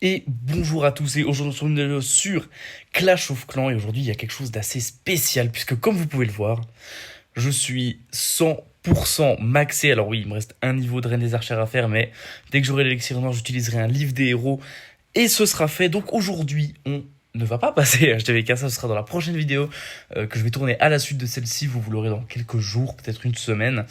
Et bonjour à tous, et aujourd'hui on se retrouve sur Clash of Clans, et aujourd'hui il y a quelque chose d'assez spécial, puisque comme vous pouvez le voir, je suis 100% maxé. Alors oui, il me reste un niveau de Reine des Archères à faire, mais dès que j'aurai l'élixir noir, j'utiliserai un livre des héros, et ce sera fait. Donc aujourd'hui, on ne va pas passer à HTVK, ça ce sera dans la prochaine vidéo que je vais tourner à la suite de celle-ci, vous l'aurez dans quelques jours, peut-être une semaine.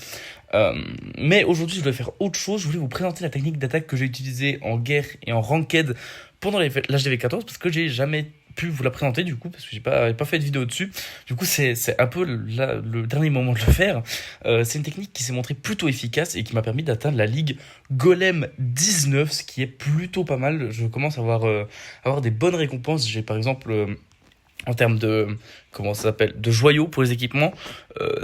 Euh, mais aujourd'hui, je voulais faire autre chose. Je voulais vous présenter la technique d'attaque que j'ai utilisée en guerre et en ranked pendant l'HDV14 parce que j'ai jamais pu vous la présenter du coup parce que j'ai pas fait de vidéo dessus. Du coup, c'est un peu le dernier moment de le faire. C'est une technique qui s'est montrée plutôt efficace et qui m'a permis d'atteindre la ligue Golem 19, ce qui est plutôt pas mal. Je commence à avoir des bonnes récompenses. J'ai par exemple en termes de comment ça s'appelle de joyaux pour les équipements,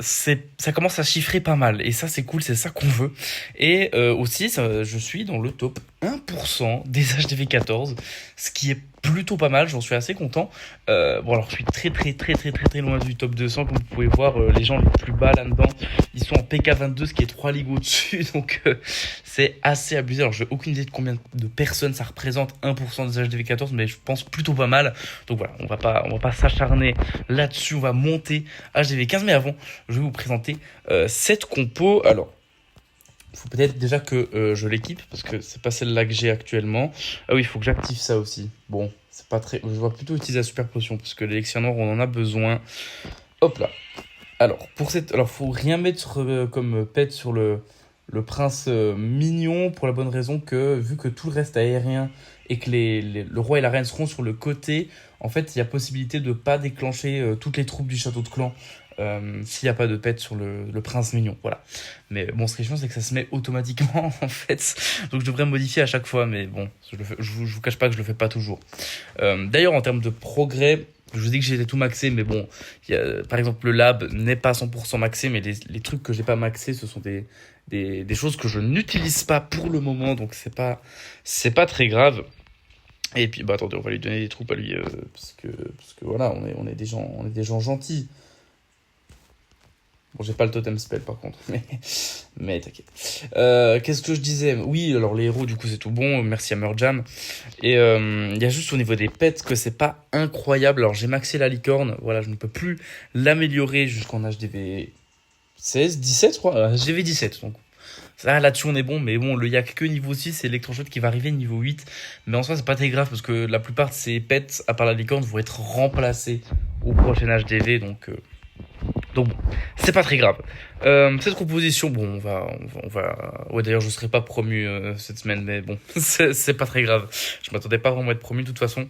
ça commence à chiffrer pas mal et ça c'est cool, c'est ça qu'on veut. Et aussi je suis dans le top 1% des HDV14, ce qui est plutôt pas mal, j'en suis assez content. Bon alors je suis très loin du top 200 comme vous pouvez voir. Les gens les plus bas là-dedans ils sont en PK22, ce qui est 3 ligues au-dessus, donc c'est assez abusé. Alors j'ai aucune idée de combien de personnes ça représente 1% des HDV14, mais je pense plutôt pas mal. Donc voilà, on va pas s'acharner là-dessus, on va monter HDV15. Mais avant, je vais vous présenter cette compo. Alors, il faut peut-être déjà que je l'équipe, parce que c'est pas celle-là que j'ai actuellement. Ah oui, il faut que j'active ça aussi. Bon, c'est pas très... Je vais plutôt utiliser la super potion, parce que l'élixir noir, on en a besoin. Hop là. Alors, faut rien mettre comme pet sur le prince mignon, pour la bonne raison que, vu que tout le reste aérien et que le roi et la reine seront sur le côté, en fait, il y a possibilité de pas déclencher toutes les troupes du château de clan s'il n'y a pas de pet sur le prince mignon. Voilà. Mais bon, ce qui est chiant, c'est que ça se met automatiquement, en fait. Donc, je devrais modifier à chaque fois, mais bon, je vous cache pas que je le fais pas toujours. D'ailleurs, en termes de progrès, je vous dis que j'étais tout maxé, mais bon, par exemple, le lab n'est pas 100% maxé, mais les trucs que j'ai pas maxé, ce sont des choses que je n'utilise pas pour le moment, donc c'est pas très grave. Et puis, bah attendez, on va lui donner des troupes à lui, parce que voilà, on est des gens gentils. Bon, j'ai pas le totem spell par contre, mais t'inquiète. Qu'est-ce que je disais? Oui, alors les héros, du coup, c'est tout bon. Merci à Murjam. Et il y a juste au niveau des pets que c'est pas incroyable. Alors j'ai maxé la licorne. Voilà, je ne peux plus l'améliorer jusqu'en HDV 16, 17, je crois. HDV 17, donc. Ça, là-dessus, on est bon. Mais bon, il y a que niveau 6, c'est l'électrochoc qui va arriver niveau 8. Mais en soi, c'est pas très grave parce que la plupart de ces pets, à part la licorne, vont être remplacés au prochain HDV. Donc bon, c'est pas très grave. Cette composition, bon, on va... Ouais, d'ailleurs, je serai pas promu cette semaine, mais bon, c'est pas très grave. Je m'attendais pas vraiment à être promu de toute façon.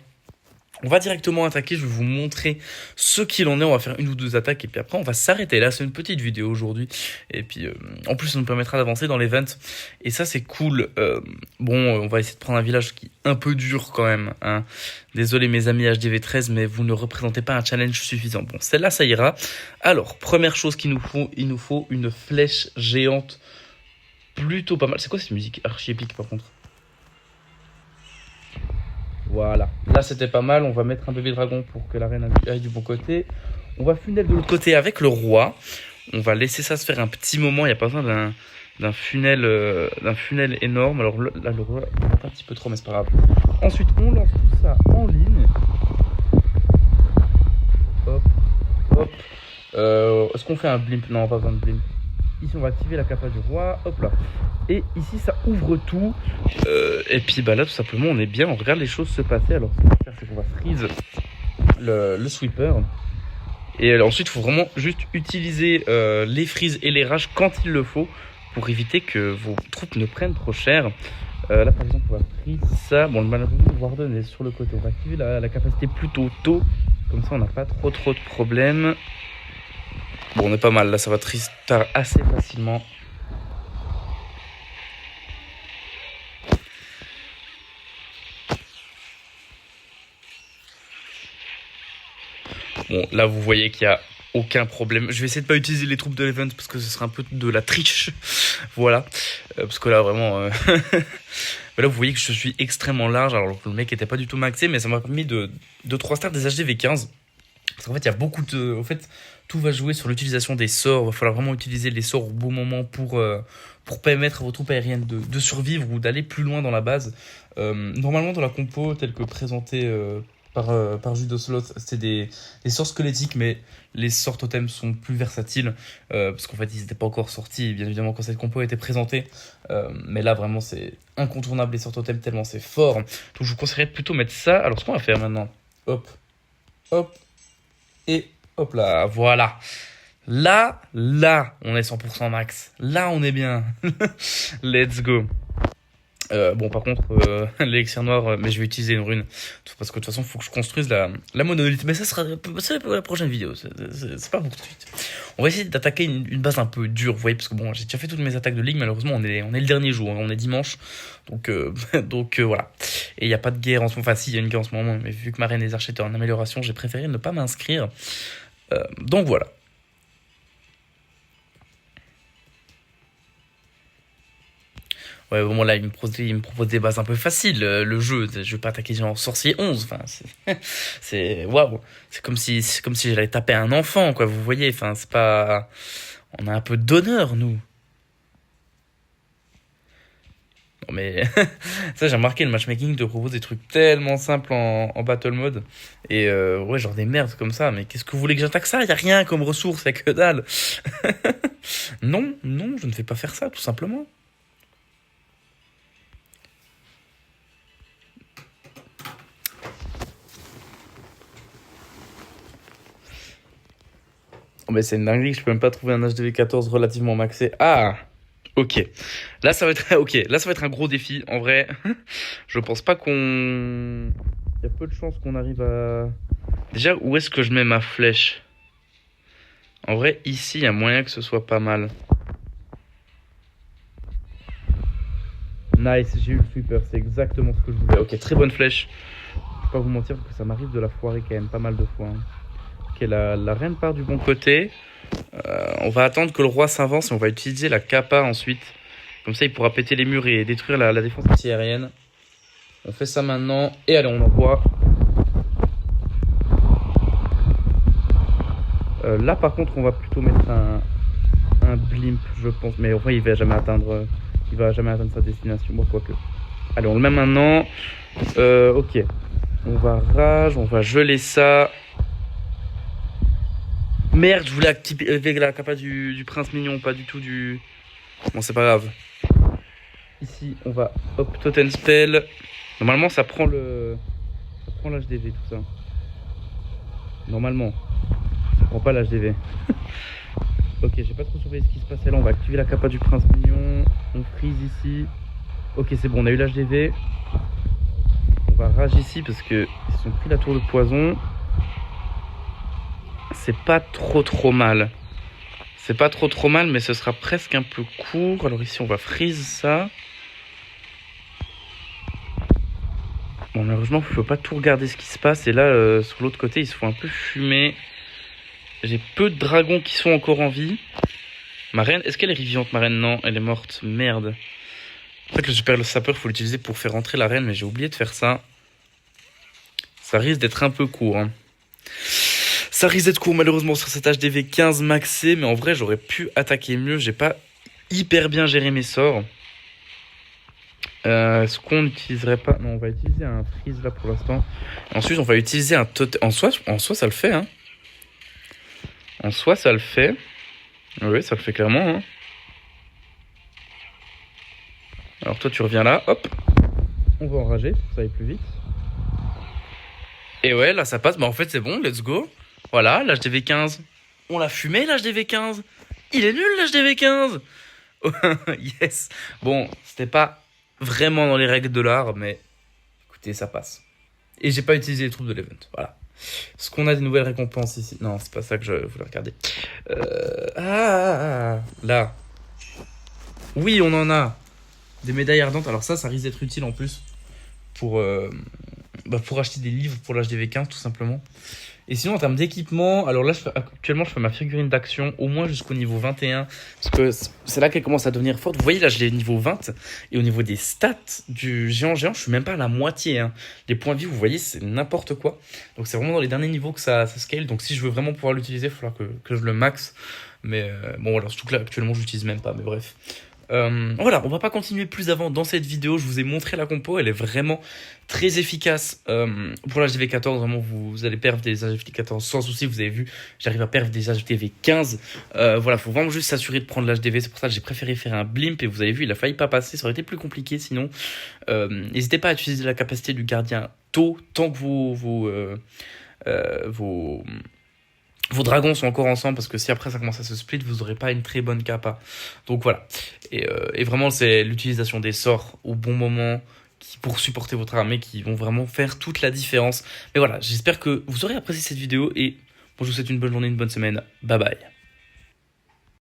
On va directement attaquer, je vais vous montrer ce qu'il en est, on va faire une ou deux attaques et puis après on va s'arrêter là, c'est une petite vidéo aujourd'hui et puis en plus ça nous permettra d'avancer dans l'event et ça c'est cool. Bon, on va essayer de prendre un village qui est un peu dur quand même, hein. Désolé mes amis HDV13, mais vous ne représentez pas un challenge suffisant. Bon, celle-là ça ira. Alors, première chose qu'il nous faut, il nous faut une flèche géante plutôt pas mal. C'est quoi cette musique archi épique par contre? Voilà, là c'était pas mal, on va mettre un bébé dragon pour que la reine aille du bon côté. On va funnel de l'autre côté avec le roi. On va laisser ça se faire un petit moment, il n'y a pas besoin d'un funnel énorme. Alors là le roi il monte un petit peu trop mais c'est pas grave. Ensuite on lance tout ça en ligne. Hop, hop. Est-ce qu'on fait un blimp? Non, pas besoin de blimp. Ici on va activer la capa du roi, hop là. Et ici ça ouvre tout. Et puis bah là tout simplement on est bien, on regarde les choses se passer. Alors ce qu'on va faire c'est qu'on va freeze le sweeper. Et ensuite il faut vraiment juste utiliser les freezes et les rages quand il le faut pour éviter que vos troupes ne prennent trop cher. Là par exemple on va freeze ça. Bon malheureusement le Warden est sur le côté. On va activer la capacité plutôt tôt. Comme ça on n'a pas trop de problèmes. Bon on est pas mal là, ça va tristar assez facilement. Bon, là, vous voyez qu'il n'y a aucun problème. Je vais essayer de pas utiliser les troupes de l'event parce que ce serait un peu de la triche. Voilà. Parce que là, vraiment... là, vous voyez que je suis extrêmement large. Alors que le mec était pas du tout maxé, mais ça m'a permis de 3 stars des HDV15. Parce qu'en fait, il y a beaucoup de. En fait, tout va jouer sur l'utilisation des sorts. Il va falloir vraiment utiliser les sorts au bon moment pour permettre à vos troupes aériennes de survivre ou d'aller plus loin dans la base. Normalement, dans la compo, telle que présentée par Jude Sloth, c'est des sorts squelettiques, mais les sorts totems sont plus versatiles. Parce qu'en fait, ils n'étaient pas encore sortis, bien évidemment, quand cette compo a été présentée. Mais là, vraiment, c'est incontournable les sorts totems, tellement c'est fort. Donc, je vous conseillerais de plutôt mettre ça. Alors, ce qu'on va faire maintenant, hop, hop, et hop là, voilà. Là, on est 100% max. Là, on est bien. Let's go. Bon, par contre, l'élixir noir, mais je vais utiliser une rune. Parce que de toute façon, il faut que je construise la monolithe. Mais ça sera pour la prochaine vidéo. C'est pas pour tout de suite. On va essayer d'attaquer une base un peu dure, vous voyez, parce que bon, j'ai déjà fait toutes mes attaques de ligue. Malheureusement, on est le dernier jour. On est dimanche. Donc voilà. Et il n'y a pas de guerre en ce moment. Enfin, si, il y a une guerre en ce moment. Mais vu que ma reine des archers est en amélioration, j'ai préféré ne pas m'inscrire. Donc voilà. Ouais, bon, là, il me propose des bases un peu faciles, le jeu. Je vais pas attaquer genre sorcier 11. Enfin, waouh. C'est comme si j'allais taper un enfant, quoi, vous voyez. Enfin, c'est pas. On a un peu d'honneur, nous. Non, mais. Ça, j'ai remarqué, le matchmaking te propose des trucs tellement simples en battle mode. Et ouais, genre des merdes comme ça. Mais qu'est-ce que vous voulez que j'attaque ça? Y a rien comme ressource, y'a que dalle. Non, non, je ne vais pas faire ça, tout simplement. Oh, mais c'est une dinguerie que je peux même pas trouver un HDV 14 relativement maxé. Ah! Ok. Là, ça va être, ok. Là, ça va être un gros défi. En vrai, je pense pas qu'on. Il y a peu de chances qu'on arrive à. Déjà, où est-ce que je mets ma flèche? En vrai, ici, il y a moyen que ce soit pas mal. Nice, j'ai eu le sweeper, c'est exactement ce que je voulais. Ok, très bonne flèche. Je vais pas vous mentir que ça m'arrive de la foirer quand même pas mal de fois, hein. Ok, la reine part du bon côté. On va attendre que le roi s'avance et on va utiliser la kappa ensuite. Comme ça, il pourra péter les murs et détruire la défense anti-aérienne. On fait ça maintenant. Et allez, on envoie. Là, par contre, on va plutôt mettre un blimp, je pense. Mais en vrai, il va jamais atteindre sa destination. Bon, quoique. Allez, on le met maintenant. Ok. On va rage, on va geler ça. Merde, je voulais activer la capa du prince mignon, pas du tout du. Bon, c'est pas grave. Ici, on va hop, totem spell. Normalement, ça prend l'HDV, tout ça. Normalement, ça prend pas l'HDV. Ok, j'ai pas trop surveillé ce qui se passait là. On va activer la capa du prince mignon. On freeze ici. Ok, c'est bon, on a eu l'HDV. On va rage ici parce que ils se sont pris la tour de poison. C'est pas trop mal. C'est pas trop mal, mais ce sera presque un peu court. Alors ici, on va freeze ça. Bon, malheureusement, il faut pas tout regarder ce qui se passe. Et là, sur l'autre côté, ils se font un peu fumer. J'ai peu de dragons qui sont encore en vie. Ma reine, est-ce qu'elle est vivante, ma reine? Non, elle est morte. Merde. En fait, le super sapeur, faut l'utiliser pour faire rentrer la reine, mais j'ai oublié de faire ça. Ça risque d'être un peu court, hein. Ça risque d'être court malheureusement sur cet HDV 15 maxé, mais en vrai j'aurais pu attaquer mieux, j'ai pas hyper bien géré mes sorts. Est-ce qu'on n'utiliserait pas... Non, on va utiliser un freeze là pour l'instant. Ensuite on va utiliser un totem... En soi ça le fait, hein. En soi ça le fait. Oui, ça le fait clairement, hein. Alors toi tu reviens là, hop. On va enrager, ça aille plus vite. Et ouais, là ça passe, bah en fait c'est bon, let's go. Voilà, l'HDV 15. On l'a fumé, l'HDV 15. Il est nul, l'HDV 15. Yes. Bon, c'était pas vraiment dans les règles de l'art, mais écoutez, ça passe. Et j'ai pas utilisé les troupes de l'event. Voilà. Est-ce qu'on a des nouvelles récompenses ici? Non, c'est pas ça que je voulais regarder. Là. Oui, on en a. Des médailles ardentes. Alors ça risque d'être utile en plus. Pour pour acheter des livres pour l'HDV15 tout simplement. Et sinon, en termes d'équipement, alors là, actuellement, je fais ma figurine d'action au moins jusqu'au niveau 21. Parce que c'est là qu'elle commence à devenir forte. Vous voyez, là, je l'ai niveau 20. Et au niveau des stats du géant, je suis même pas à la moitié. Hein. Les points de vie, vous voyez, c'est n'importe quoi. Donc, c'est vraiment dans les derniers niveaux que ça scale. Donc, si je veux vraiment pouvoir l'utiliser, il va falloir que je le max. Mais bon, voilà, surtout que là, actuellement, je l'utilise même pas. Mais bref. Voilà, on va pas continuer plus avant dans cette vidéo. Je vous ai montré la compo, elle est vraiment très efficace pour l'HDV14. Vraiment, vous allez perdre des HDV14 sans souci. Vous avez vu, j'arrive à perdre des HDV15. Voilà, faut vraiment juste s'assurer de prendre l'HDV. C'est pour ça que j'ai préféré faire un blimp. Et vous avez vu, il a failli pas passer. Ça aurait été plus compliqué sinon. N'hésitez pas à utiliser la capacité du gardien tôt, tant que vos dragons sont encore ensemble, parce que si après ça commence à se split, vous n'aurez pas une très bonne capa. Donc voilà. Et vraiment, c'est l'utilisation des sorts au bon moment pour supporter votre armée qui vont vraiment faire toute la différence. Mais voilà, j'espère que vous aurez apprécié cette vidéo et bon, je vous souhaite une bonne journée, une bonne semaine. Bye bye.